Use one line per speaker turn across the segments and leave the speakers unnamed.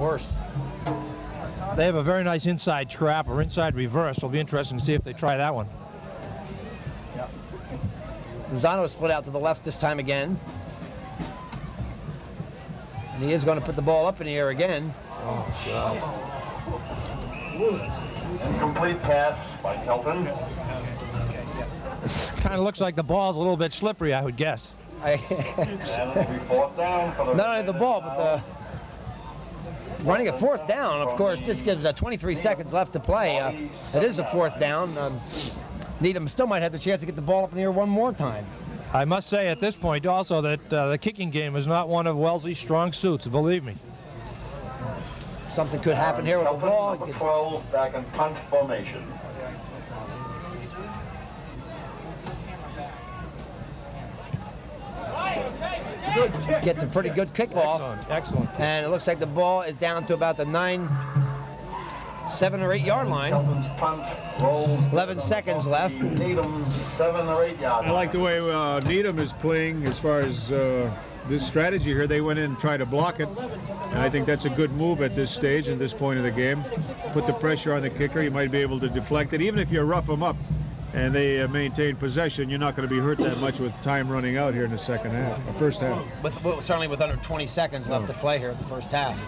worse.
They have a very nice inside trap or inside reverse. It'll be interesting to see if they try that one.
Lozano split out to the left this time again. And he is going to put the ball up in the air again.
Oh, God.
Incomplete pass by Kelton.
Kind of looks like the ball's a little bit slippery, I would guess.
Fourth down for the
Not only the ball, but the running a fourth down, of course, this gives 23 seconds left to play. It is a fourth down. Needham still might have the chance to get the ball up in the air one more time.
I must say at this point also that the kicking game is not one of Wellesley's strong suits, believe me.
Something could happen here with the ball.
Number 12 back in punt formation.
Gets a pretty good kickoff.
Excellent.
And it looks like the ball is down to about the 7 or 8 yard line. 11 seconds left.
Needham 7 or 8 yard line.
I like the way Needham is playing as far as this strategy here. They went in and tried to block it, and I think that's a good move at this stage and this point of the game. Put the pressure on the kicker. You might be able to deflect it. Even if you rough them up and they maintain possession, you're not going to be hurt that much with time running out here in the second half, or first half.
Certainly with under 20 seconds left to play here in the first half.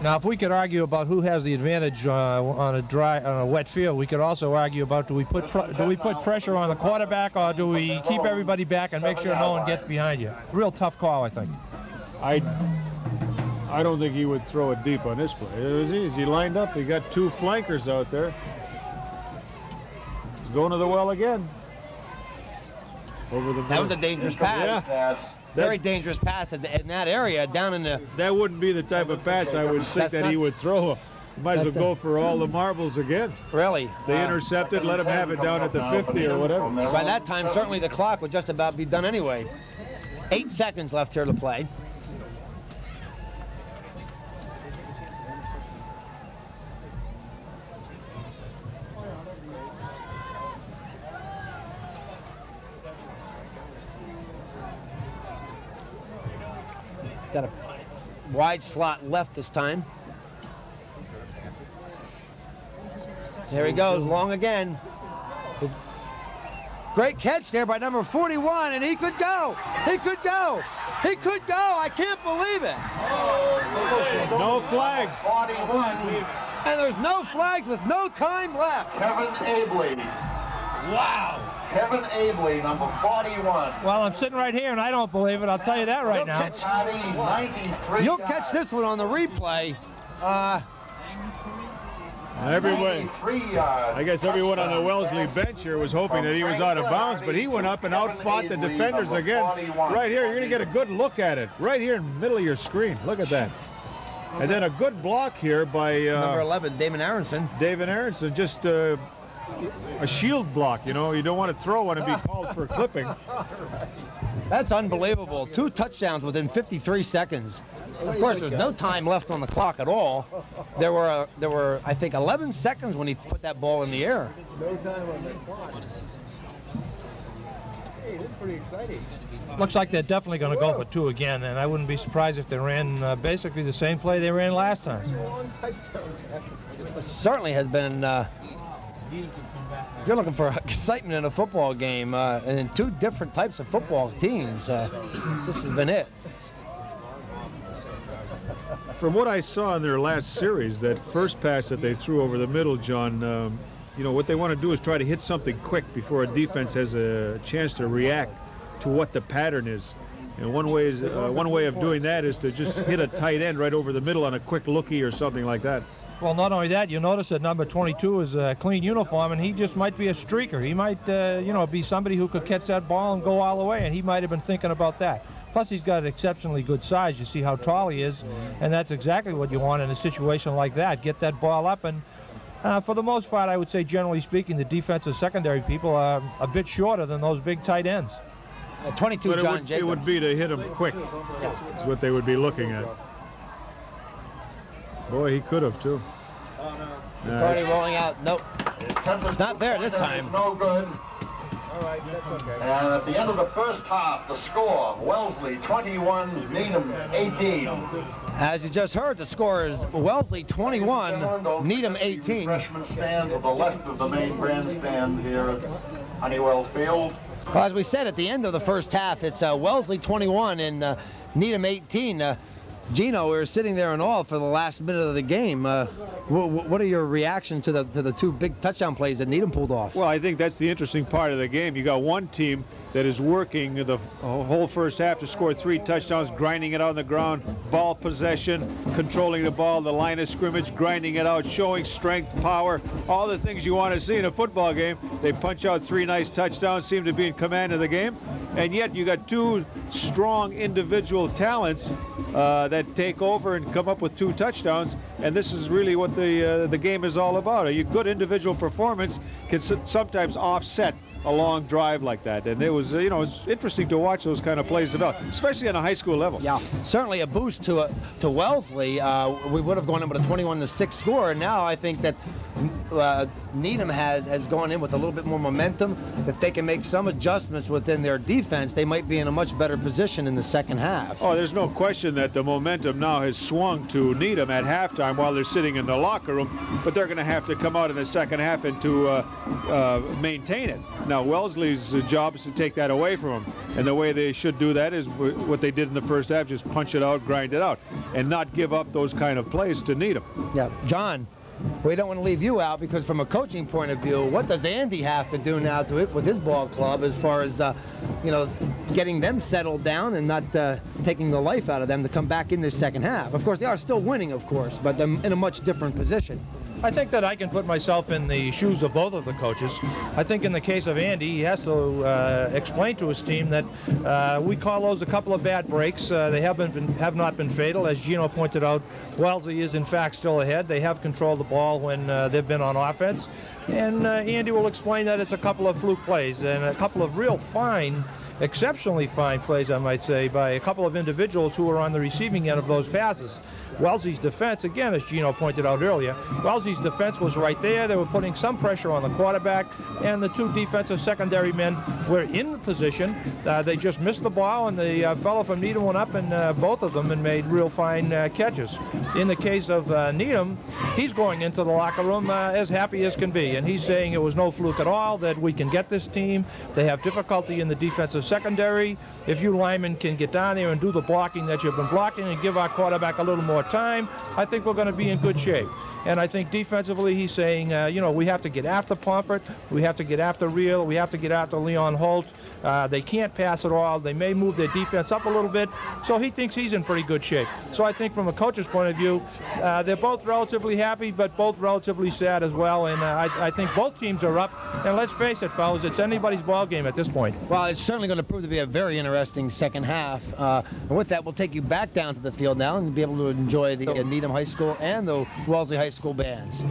Now, if we could argue about who has the advantage on a wet field, we could also argue about do we put pressure on the quarterback, or do we keep everybody back and make sure no one gets behind you? Real tough call, I think.
I don't think he would throw it deep on this play. Is he lined up? He got 2 flankers out there. He's going to the well again. Over the
that was a dangerous pass.
Yeah.
Very dangerous pass in that area, down in the...
That wouldn't be the type of pass I would think that he would throw. Might as well go for all the marbles again.
Really?
They intercepted, let him have it down at the 50 or whatever.
By that time, certainly the clock would just about be done anyway. 8 seconds left here to play. Got a wide slot left this time. There he goes, long again. Great catch there by number 41, and he could go. He could go. He could go. I can't believe it.
No flags.
41.
And there's no flags with no time left.
Kevin Abley.
Wow.
Kevin Abley, number 41.
Well, I'm sitting right here, and I don't believe it. I'll tell you that right now.
You'll catch this one on the replay.
I guess everyone on the Wellesley bench here was hoping that he was out of bounds, but he went up and outfought the defenders again. Right here, you're going to get a good look at it. Right here in the middle of your screen. Look at that. And then a good block here by...
number 11, David Aronson.
David Aronson, just a shield block, you know. You don't want to throw one and be called for clipping.
That's unbelievable. 2 touchdowns within 53 seconds. Of course, there's no time left on the clock at all. There were, I think, 11 seconds when he put that ball in the air.
No time on the clock. Hey, that's pretty exciting.
Looks like they're definitely going to go for 2 again, and I wouldn't be surprised if they ran basically the same play they ran last time.
It certainly has been... you're looking for excitement in a football game, and in 2 different types of football teams. This has been it.
From what I saw in their last series, that first pass that they threw over the middle, John, you know, what they want to do is try to hit something quick before a defense has a chance to react to what the pattern is. And one way of doing that is to just hit a tight end right over the middle on a quick lookie or something like that.
Well, not only that, you notice that number 22 is a clean uniform, and he just might be a streaker. He might, you know, be somebody who could catch that ball and go all the way, and he might have been thinking about that. Plus, he's got an exceptionally good size. You see how tall he is, and that's exactly what you want in a situation like that. Get that ball up, and for the most part, I would say, generally speaking, the defensive secondary people are a bit shorter than those big tight ends.
22,
but
John Jacobs.
It would be to hit him quick.
Yes.
Is what they would be looking at. Boy, he could have, too.
Already rolling out. Nope. It's not there this time.
No good.
All right, that's okay.
And at the end of the first half, the score, Wellesley 21, Needham 18.
As you just heard, the score is Wellesley 21, Needham 18.
Freshman stand to the left of the main grandstand here at Honeywell Field.
Well, as we said, at the end of the first half, it's Wellesley 21 and Needham 18. Gino, we were sitting there in awe for the last minute of the game. What are your reactions to the two big touchdown plays that Needham pulled off?
Well, I think that's the interesting part of the game. You got one team that is working the whole first half to score 3 touchdowns, grinding it out on the ground, ball possession, controlling the ball, the line of scrimmage, grinding it out, showing strength, power, all the things you want to see in a football game. They punch out 3 nice touchdowns, seem to be in command of the game, and yet you got 2 strong individual talents that take over and come up with 2 touchdowns, and this is really what the game is all about. A good individual performance can sometimes offset a long drive like that, and it was it's interesting to watch those kind of plays develop, especially on a high school level.
Yeah, certainly a boost to Wellesley. We would have gone in with a 21-6 score, and now I think that Needham has gone in with a little bit more momentum, that they can make some adjustments within their defense. They might be in a much better position in the second half.
Oh, there's no question that the momentum now has swung to Needham at halftime while they're sitting in the locker room, but they're going to have to come out in the second half and to maintain it. Now, Wellesley's job is to take that away from them, and the way they should do that is what they did in the first half, just punch it out, grind it out, and not give up those kind of plays to Needham.
Yeah, John, we don't want to leave you out, because from a coaching point of view, what does Andy have to do now with his ball club as far as getting them settled down and not taking the life out of them to come back in this second half? Of course, they are still winning, of course, but they're in a much different position.
I think that I can put myself in the shoes of both of the coaches. I think in the case of Andy, he has to explain to his team that we call those a couple of bad breaks. They have not been fatal. As Gino pointed out, Wellesley is in fact still ahead. They have controlled the ball when they've been on offense. And Andy will explain that it's a couple of fluke plays and a couple of real fine, exceptionally fine plays, I might say, by a couple of individuals who are on the receiving end of those passes. Wellesley's defense, again, as Gino pointed out earlier, Wellesley's defense was right there. They were putting some pressure on the quarterback, and the 2 defensive secondary men were in position. They just missed the ball, and the fellow from Needham went up and both of them and made real fine catches. In the case of Needham, he's going into the locker room as happy as can be, and he's saying it was no fluke at all, that we can get this team. They have difficulty in the defensive secondary. If you linemen can get down there and do the blocking that you've been blocking and give our quarterback a little more time, I think we're going to be in good shape. And I think defensively, he's saying, we have to get after Pomfret, we have to get after Reel, we have to get after Leon Holt. They can't pass at all. They may move their defense up a little bit. So he thinks he's in pretty good shape. So I think from a coach's point of view, they're both relatively happy, but both relatively sad as well. And I think both teams are up. And let's face it, fellas, it's anybody's ball game at this point.
Well, it's certainly going to prove to be a very interesting second half. And with that, we'll take you back down to the field now and be able to enjoy the Needham High School and the Wellesley High School bands.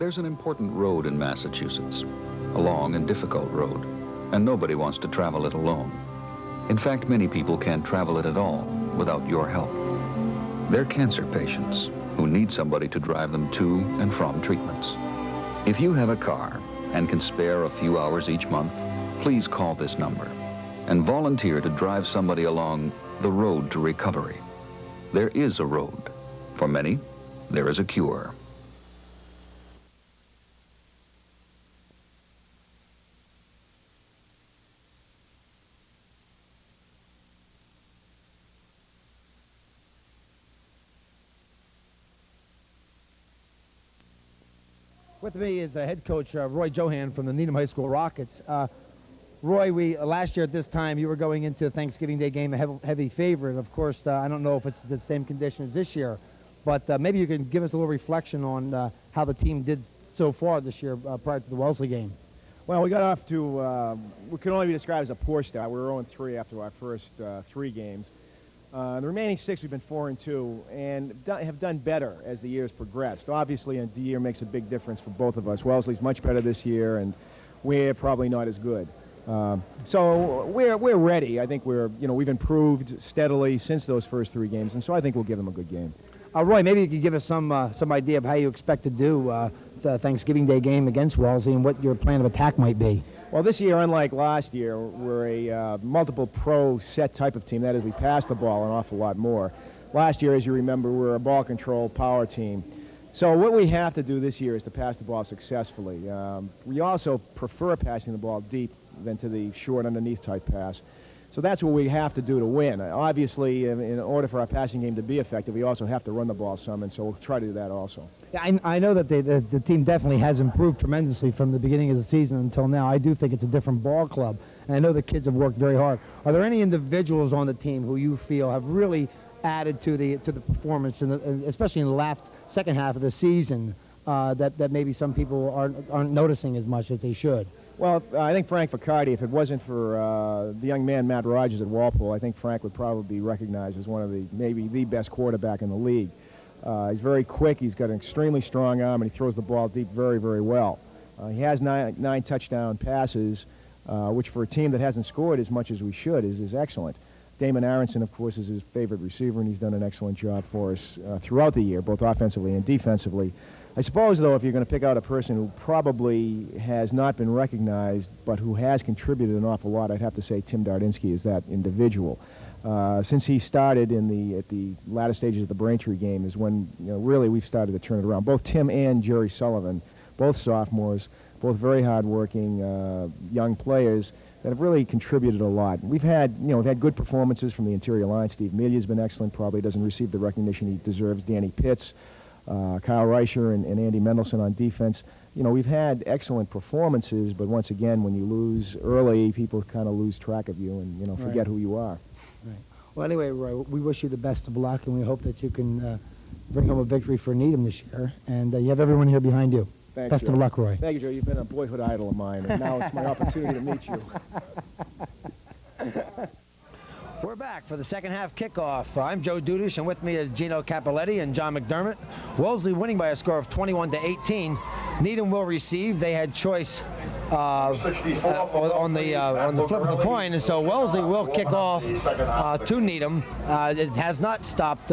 There's an important road in Massachusetts, a long and difficult road, and nobody wants to travel it alone. In fact, many people can't travel it at all without your help. They're cancer patients who need somebody to drive them to and from treatments. If you have a car and can spare a few hours each month, please call this number and volunteer to drive somebody along the road to recovery. There is a road. For many, there is a cure.
With me is head coach Roy Johan from the Needham High School Rockets. Roy, last year at this time, you were going into a Thanksgiving Day game a heavy favorite. Of course, I don't know if it's the same condition as this year, but maybe you can give us a little reflection on how the team did so far this year prior to the Wellesley game.
Well, we got off to what could only be described as a poor start. We were 0-3 after our first 3 games. The remaining 6, we've been 4-2, and have done better as the years progressed. Obviously, the year makes a big difference for both of us. Wellesley's much better this year, and we're probably not as good. So we're ready. I think we've improved steadily since those first 3 games, and so I think we'll give them a good game.
Roy, maybe you could give us some idea of how you expect to do the Thanksgiving Day game against Wellesley and what your plan of attack might be.
Well, this year, unlike last year, we're a multiple pro set type of team. That is, we pass the ball an awful lot more. Last year, as you remember, we were a ball control power team. So what we have to do this year is to pass the ball successfully. We also prefer passing the ball deep than to the short underneath type pass. So that's what we have to do to win. Obviously, in order for our passing game to be effective, we also have to run the ball some, and so we'll try to do that also.
Yeah, I know that the team definitely has improved tremendously from the beginning of the season until now. I do think it's a different ball club, and I know the kids have worked very hard. Are there any individuals on the team who you feel have really added to the performance, especially in the second half of the season, that maybe some people aren't noticing as much as they should?
Well, I think Frank Vicardi, if it wasn't for the young man Matt Rogers at Walpole, I think Frank would probably be recognized as one of maybe the best quarterback in the league. He's very quick, he's got an extremely strong arm, and he throws the ball deep very, very well. He has nine touchdown passes, which for a team that hasn't scored as much as we should is excellent. Damon Aronson, of course, is his favorite receiver, and he's done an excellent job for us throughout the year, both offensively and defensively. I suppose, though, if you're going to pick out a person who probably has not been recognized but who has contributed an awful lot, I'd have to say Tim Dardinsky is that individual. Since he started at the latter stages of the Braintree game is when really we've started to turn it around. Both Tim and Jerry Sullivan, both sophomores, both very hard-working young players that have really contributed a lot. We've had good performances from the interior line. Steve Milia's been excellent, probably doesn't receive the recognition he deserves. Danny Pitts, Kyle Reicher, and Andy Mendelson on defense. We've had excellent performances, but once again, when you lose early, people kind of lose track of you and forget who you are.
Right. Well, anyway, Roy, we wish you the best of luck, and we hope that you can bring home a victory for Needham this year. And you have everyone here behind you.
Thanks,
best
Joe.
of luck, Roy.
Thank you, Joe. You've been a boyhood idol of mine, and now it's my opportunity to meet you.
We're back for the second half kickoff. I'm Joe Dudish, and with me is Gino Capoletti and John McDermott. Wellesley winning by a score of 21-18. Needham will receive. They had choice on the flip of the coin, and so Wellesley will kick off to Needham. It has not stopped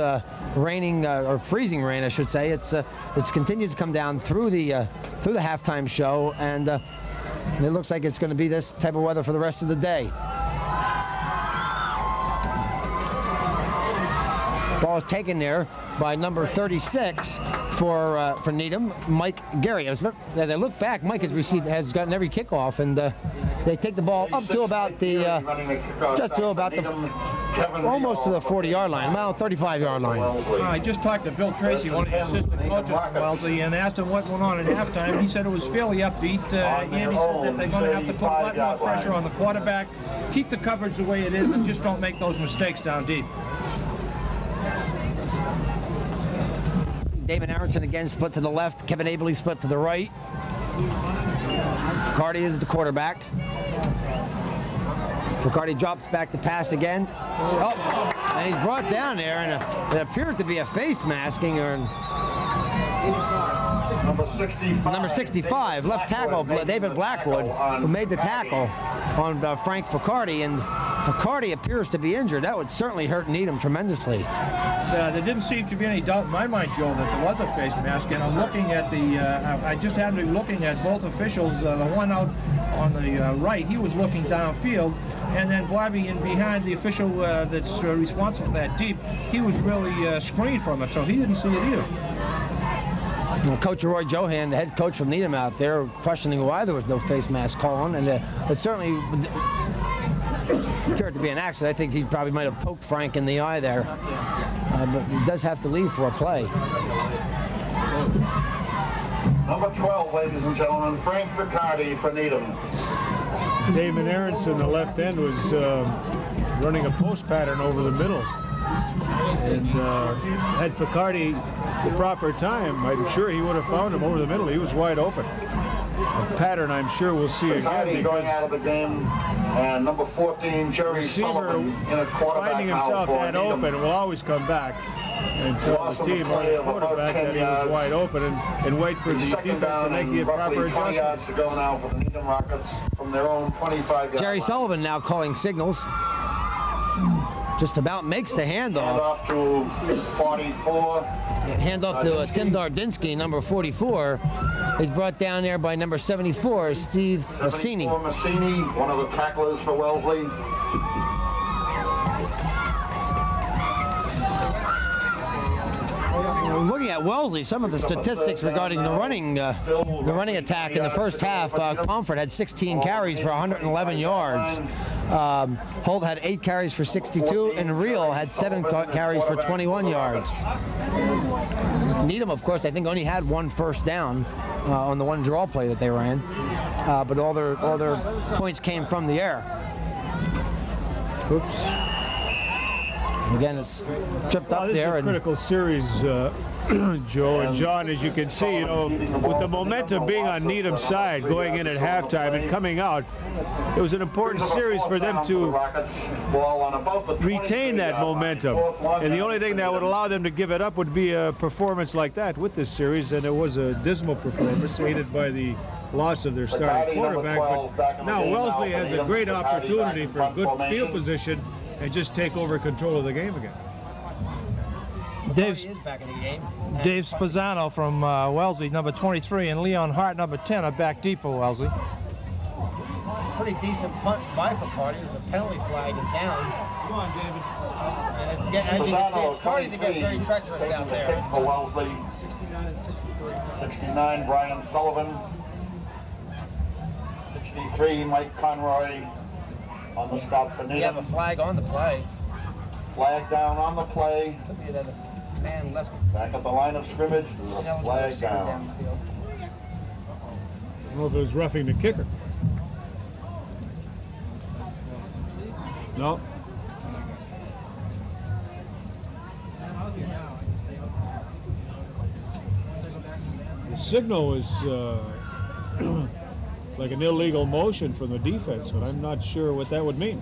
raining or freezing rain, I should say. It's continued to come down through the halftime show, and it looks like it's going to be this type of weather for the rest of the day. Ball is taken there by number 36 for Needham, Mike Gary. As I look back, Mike has gotten every kickoff, and they take the ball up to about almost to the 40-yard line, about 35-yard line.
I just talked to Bill Tracy, one of the assistant coaches from Wellesley, and asked him what went on at halftime. He said it was fairly upbeat, and he said that they're going to have to put a lot more pressure on the quarterback, keep the coverage the way it is, and just don't make those mistakes down deep.
David Aronson again split to the left. Kevin Abley split to the right. Vicardi is the quarterback. Vicardi drops back to pass again. Oh, and he's brought down there, and it appeared to be a face masking. Number 65, left tackle, David Blackwood, who made the tackle on Frank Ficardi, and Ficardi appears to be injured. That would certainly hurt Needham tremendously.
There didn't seem to be any doubt in my mind, Joe, that there was a face mask, and I'm looking at the, I just happened to be looking at both officials. The one out on the right, he was looking downfield, and then Bobby in behind the official that's responsible for that deep, he was really screened from it, so he didn't see it either.
Well, Coach Roy Johan, the head coach from Needham, out there questioning why there was no face mask call on, and it certainly appeared to be an accident. I think he probably might have poked Frank in the eye there, but he does have to leave for a play.
Number 12, ladies and gentlemen, Frank Ficardi for Needham.
Damon Aronson, the left end, was running a post pattern over the middle. And had Ficardi the proper time, I'm sure he would have found him over the middle. He was wide open. A pattern I'm sure we'll see
Ficardi
again.
going out of the game, and number 14, Jerry Sullivan, in a quarterback
finding
now
himself
for
that
Needham.
open will always come back and tell
Loss
the
on the
team
play
or
of
the
about
quarterback
10
that he was
yards.
wide open and wait for the
Second
defense
down
to make
and
the proper
roughly 20
adjustment.
yards to go now for the Needham Rockets from their own 25-yard
Jerry
line.
Sullivan now calling signals. Just about makes the handoff.
Handoff to 44.
Handoff to Tim Dardinsky, number 44. He's brought down there by number 74, Steve Massini.
74 Massini, one of the tacklers for Wellesley.
Looking at Wellesley, some of the statistics regarding the running attack in the first half, Comfort had 16 carries for 111 yards. Holt had 8 carries for 62, and Reel had 7 carries for 21 yards. Needham, of course, I think only had 1 first down on the one draw play that they ran, but all their points came from the air.
Oops.
Again, it's tripped up
This
there.
is a critical series, Joe and John, as you can see, you know, with the momentum being on Needham's side going in at halftime and coming out, it was an important series for them to retain that momentum. And the only thing that would allow them to give it up would be a performance like that with this series, and it was a dismal performance, aided by the loss of their starting quarterback. But now Wellesley has a great opportunity for good field position and just take over control of the game again.
Dave Spazzano from Wellesley, number 23, and Leon Hart, number 10, are back deep for Wellesley.
Pretty decent punt by Ficardi. The penalty flag is down.
Come on, David.
And as you can see, it's starting to get very treacherous out there.
Kick for Wellesley.
69 and 63.
69, Brian Sullivan. 63, Mike Conroy on the stop for
We have a
Needham.
flag on the play.
Flag down on the play.
Could be that a man left.
Back at the line of scrimmage, there's a flag down.
I don't know if it was roughing the kicker. No. The signal was like an illegal motion from the defense, but I'm not sure what that would mean.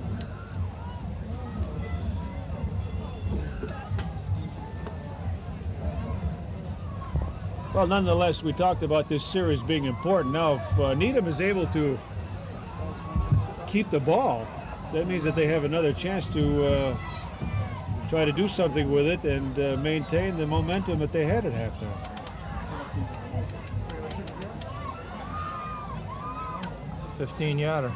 Well, nonetheless, we talked about this series being important. Now, if Needham is able to keep the ball, that means that they have another chance to try to do something with it and maintain the momentum that they had at halftime.
$15-yarder.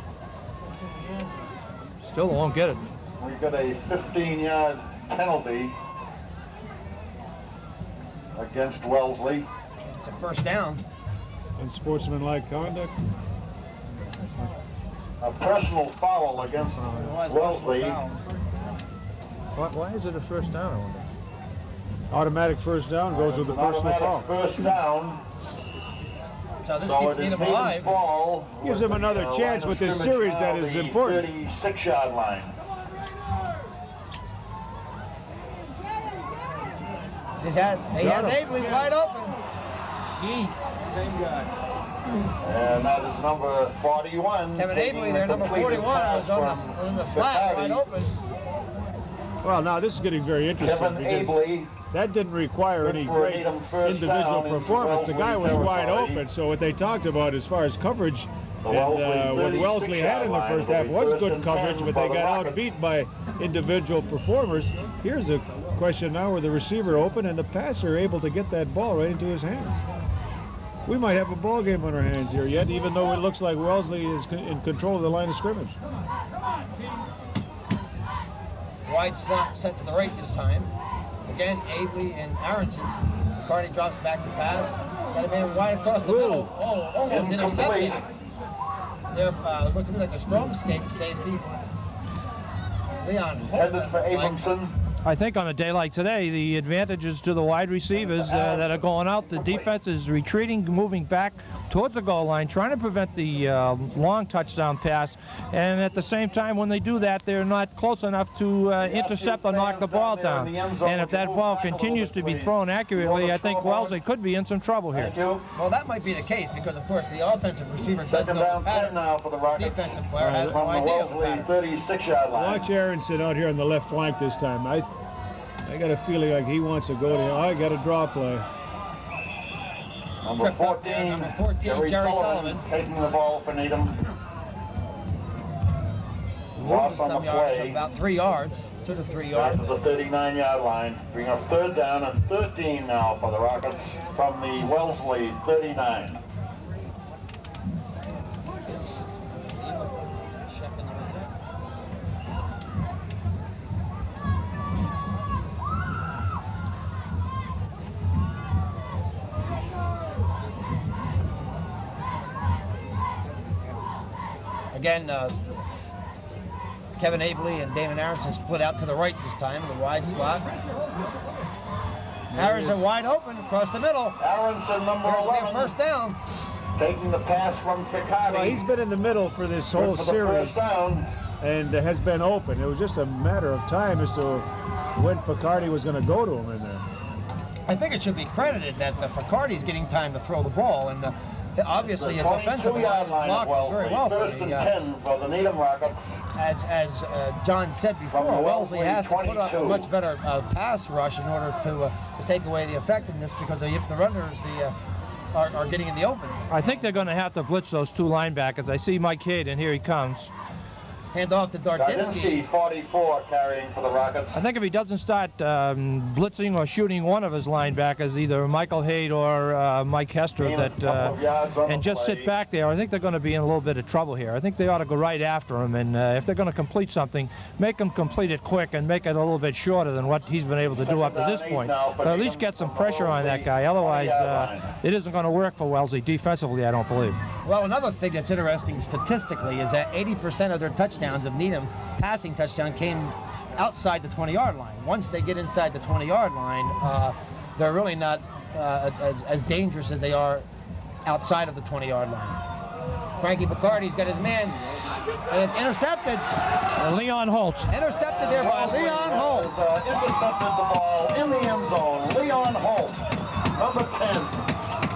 Still won't get it.
We got a 15-yard penalty against Wellesley.
It's a first down.
And sportsmanlike conduct.
A personal foul against Wellesley.
Why is it a first down, I wonder?
Automatic first down goes with the personal foul.
First down.
So this
So
keeps
it is
Needham
Needham
alive.
ball.
Gives them another chance with this series that is important.
36-yard line.
They had Abley wide open.
Same guy.
And that is number 41.
Kevin
taking
Abley,
the
their number
completed
41,
pass
was
from
on the flat,
Ficardi.
wide open.
Well, now this is getting very interesting
Kevin
because
Abley.
that didn't require any
for
great
Needham first
individual
down into
performance. The guy was
Wellesley
wide
territory.
open, so what they talked about as far as coverage,
The
and
Wellesley
what Wellesley had in the
36-yard
first
line
half
will be
was
first
good
and
coverage,
10
but
for
they
the
got
Rockets.
outbeat by individual performers. Here's a question now where the receiver open and the passer able to get that ball right into his hands. We might have a ball game on our hands here yet, even though it looks like Wellesley is in control of the line of scrimmage.
Wide slot set to the right this time. Again, Abley and Aronson. McCarty drops back to pass. Got a man wide across the middle. Oh, almost intercepted. There looks to me like a strong escape to safety. Leon Holt.
Headed for Abramson.
I think on a day like today, the advantage is to the wide receivers that are going out. The defense is retreating, moving back towards the goal line, trying to prevent the long touchdown pass. And at the same time, when they do that, they're not close enough to intercept or knock the ball down. And if that ball continues to be thrown accurately, I think Wellesley could be in some trouble here.
Thank you.
Well, that might be the case because, of course, the offensive receiver does
Second
know
down
the
10
pattern.
now for the Rockets.
Defensive player has no
From the
idea of the
Wellesley
pattern.
36-yard line.
Watch Aronson out here on the left flank this time. I got a feeling like he wants to go there. I got a draw play.
Number
Tripped up
14,
there, number 14,
Jerry
Jerry
Sullivan,
Sullivan.
taking the ball for Needham. Loss on the
Some yards,
play.
about 3 yards, 2 to 3 yards.
That was a 39-yard line. Bring up third down and 13 now for the Rockets from the Wellesley 39.
Again, Kevin Abley and Damon Aronson split out to the right this time, the wide slot. Aronson wide open across the middle.
Aronson, number
There's a
11,
first down.
taking the pass from Ficardi.
Well, he's been in the middle for this
Good
whole
for the
series
first down.
and has been open. It was just a matter of time as to when Ficardi was going to go to him in there.
I think it should be credited that Ficardi's getting time to throw the ball, and obviously his
The
offensive
22-yard line of
blocked very well.
Wellesley. First and 10 for the Needham Rockets.
As John said before,
From the
Wellesley
Wellesley
has to put up a
22.
much better pass rush in order to take away the effectiveness because the runners are getting in the open.
I think they're going to have to blitz those two linebackers. I see Mike Hayden, here he comes.
Hand off to Dardinsky.
Dardinsky, 44, carrying for the Rockets.
I think if he doesn't start blitzing or shooting one of his linebackers, either Michael Hayde or Mike Hester,
Gain a couple of yards on
and
the
just
play.
sit back there, I think they're going to be in a little bit of trouble here. I think they ought to go right after him, and if they're going to complete something, make them complete it quick and make it a little bit shorter than what he's been able to do up to this point. But at least get some pressure on that guy. Otherwise, it isn't going to work for Wellesley defensively, I don't believe.
Well, another thing that's interesting statistically is that 80% of their touchdowns of Needham passing touchdown came outside the 20-yard line. Once they get inside the 20-yard line, they're really not as dangerous as they are outside of the 20-yard line. Frankie Ficardi's got his man, and it's intercepted.
Leon Holt.
Intercepted there by Leon Holt.
Intercepted the ball in the end zone. Leon Holt, number 10.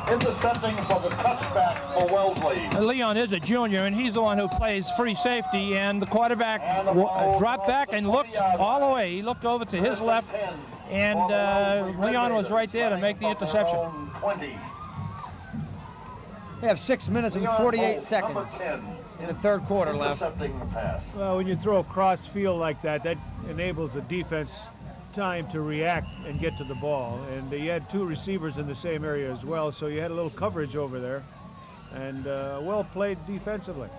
Intercepting for the touchback for Wellesley.
Leon is a junior, and he's the one who plays free safety, and the quarterback
And the ball
dropped back and looked all the way. He looked over to his left, and Leon was right there to make the interception.
20.
They have 6 minutes and
Leon
48
Holt,
seconds
number 10,
in the third quarter left.
intercepting the pass.
Well, when you throw a cross field like that, that enables the defense time to react and get to the ball. And you had two receivers in the same area as well, so you had a little coverage over there. And well played defensively.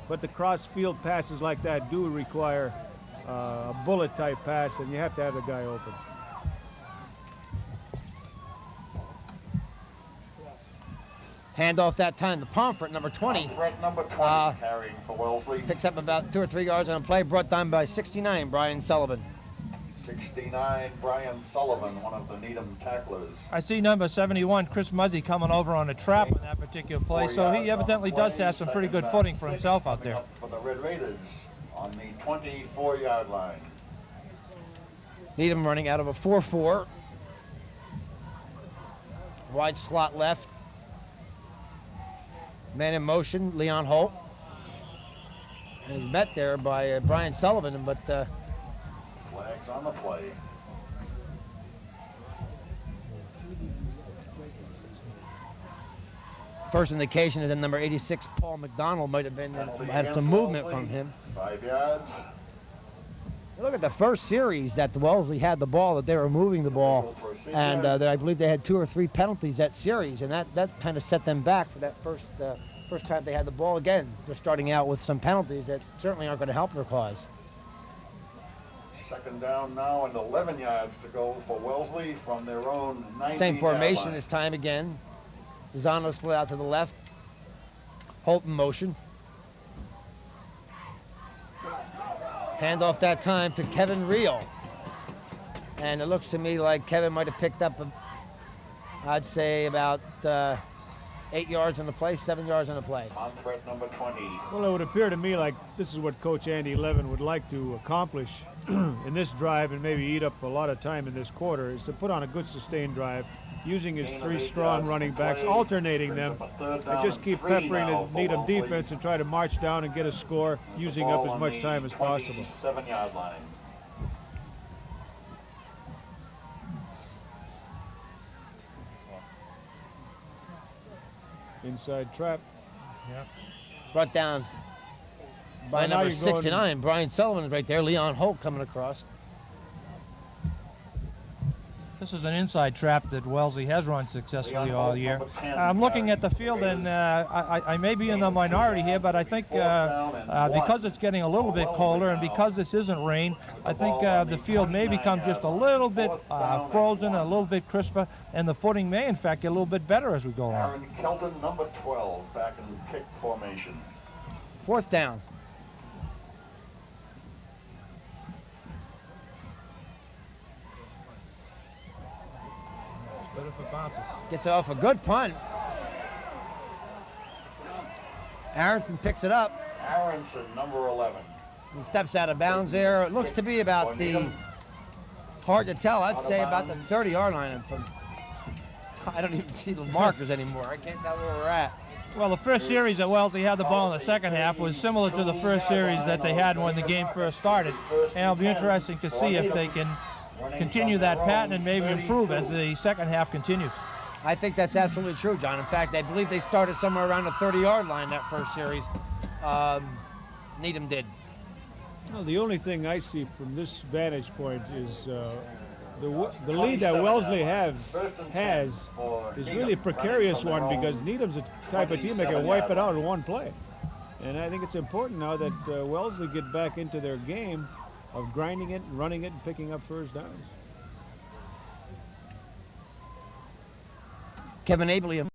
But the cross field passes like that do require a bullet type pass, and you have to have the guy open.
Hand off that time to Pomfret, number 20.
Threat number 20 carrying for Wellesley.
Picks up about 2 or 3 yards on a play, brought down by 69, Brian Sullivan.
69, Brian Sullivan, one of the Needham tacklers.
I see number 71, Chris Muzzy, coming over on a trap on that particular play, so he evidently does have some pretty good footing for himself out there.
For the Red Raiders on the 24-yard line.
Needham running out of a 4-4. Wide slot left. Man in motion, Leon Holt. And he's met there by Brian Sullivan, but
Flags on the play.
first indication is that number 86, Paul McDonald, might have been had some movement from him.
5 yards.
Look at the first series that Wellesley had the ball, that they were moving the ball, and I believe they had 2 or 3 penalties that series, and that kind of set them back for that first time they had the ball. Again, they're starting out with some penalties that certainly aren't going to help their cause.
Second down now and 11 yards to go for Wellesley from their own 19-yard
Same formation
line.
this time again. Zano split out to the left. Holt in motion. Handoff that time to Kevin Reel. And it looks to me like Kevin might have picked up, I'd say, about 8 yards on the play, 7 yards on the play.
On threat number 20.
Well, it would appear to me like this is what Coach Andy Levin would like to accomplish in this drive, and maybe eat up a lot of time in this quarter, is to put on a good sustained drive, using his 3 strong running backs, alternating them, and just keep peppering the Needham defense and try to march down and get a score, using up as much time as possible.
7-yard line.
Inside trap.
Yeah.
Brought down by
Well, now
number
you're going-
69. Brian Sullivan is right there. Leon Holt coming across.
This is an inside trap that Wellesley has run successfully all year. I'm looking at the field, and I may be in the minority here, but I think because it's getting a little bit colder and because this isn't rain, I think the field may become just a little bit frozen, a little bit crisper, and the footing may, in fact, get a little bit better as we go along.
Aaron Kelton, number 12, back in kick formation.
4th down.
But if it bounces.
Gets off a good punt. Aronson picks it up.
Aronson, number 11.
He steps out of bounds there. It looks to be about the, hard to tell, I'd say about the 30-yard line. I don't even see the markers anymore. I can't tell where we're at.
Well, the first series that Wellesley had the ball in the second half was similar to the first series that they had when the game first started. And it'll be interesting to see if they can continue that pattern and maybe improve as the second half continues.
I think that's absolutely true, John. In fact, I believe they started somewhere around the 30-yard line that first series. Needham did.
Well, the only thing I see from this vantage point is the lead that Wellesley has is really a precarious one, because Needham's a type of team that can wipe it out in one play. And I think it's important now that Wellesley get back into their game of grinding it, running it, and picking up first downs.
Kevin Abley